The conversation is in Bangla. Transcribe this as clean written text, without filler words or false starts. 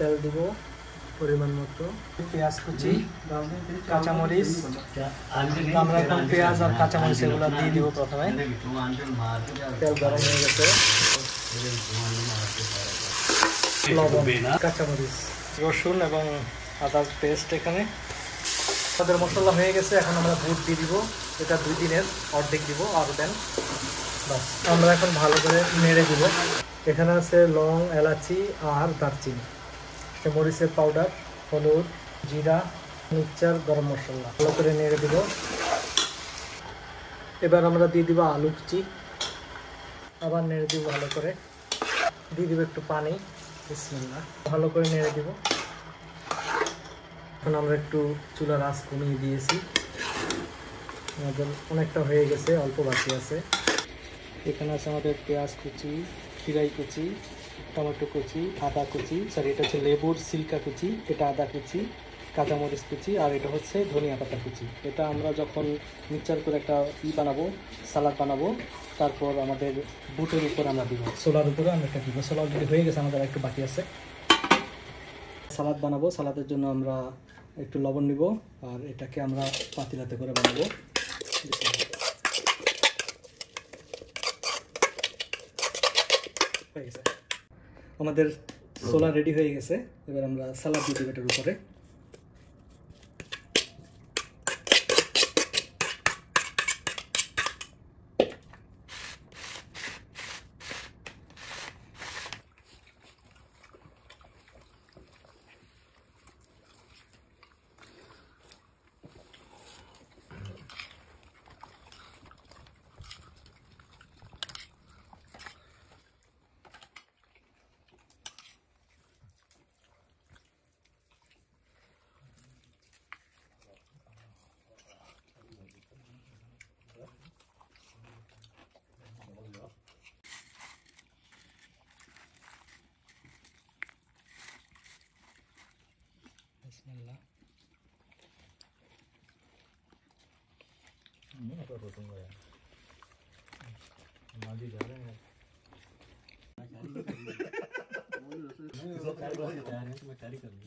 তেল দিব পরিমাণ মতো, পেঁয়াজ কুচি, কাঁচামরিচ। আমরা এখন পেঁয়াজ আর কাঁচামরিচ এগুলো দিয়ে দিব প্রথমে। তেল গরম হয়ে গেছে, লবণ, কাঁচামরিচ, রসুন এবং আদার পেস্ট। এখানে আমাদের মশলা হয়ে গেছে। এখন আমরা বুট দিয়ে দিব, এটা 2 দিনের অর্ধেক দিব আরও দেন। বাস, আমরা এখন ভালো করে নেড়ে দিব। এখানে আছে লং, এলাচি আর দারচিনি, মরিচের পাউডার, হলুদ, জিরা, মিক্সচার, গরম মশলা। ভালো করে নেড়ে দিব। এবার আমরা দিয়ে দিব আলু কুচি, আবার নেড়ে দিব ভালো করে। দিয়ে দিব একটু পানি, বিসমিল্লাহ। ভালো করে নেড়ে দিব। এখন আমরা একটু চুলার আঁচ কমিয়ে দিয়েছি, আমাদের অনেকটা হয়ে গেছে, অল্প বাকি আছে। এখানে আছে আমাদের পেঁয়াজ কুচি, খিরাই কুচি, টমেটো কুচি, আদা কুচি, সরি এটা হচ্ছে লেবুর সিল্কা কুচি, এটা আদা কুচি, কাঁচামরিচ কুচি, আর এটা হচ্ছে ধনিয়া পাতা কুচি। এটা আমরা যখন মিক্সচার করে একটা বানাবো, সালাদ বানাবো, তারপর আমাদের বুটের উপর আমরা দিব, ছোলার উপরে আমরা একটা দিব। ছোলা অলরেডি হয়ে গেছে, আমাদের একটু বাকি আছে। সালাদ বানাবো, সালাদের জন্য আমরা একটু লবণ নিব, আর এটাকে আমরা পাতিলাতে করে বানাবো। হয়ে গেছে, আমাদের ছোলা রেডি হয়ে গেছে। এবার আমরা সালাদ দিয়ে দেব এটার উপরে। बिस्मिल्लाह। माजी जा रहे हैं। तैयारी कर ली।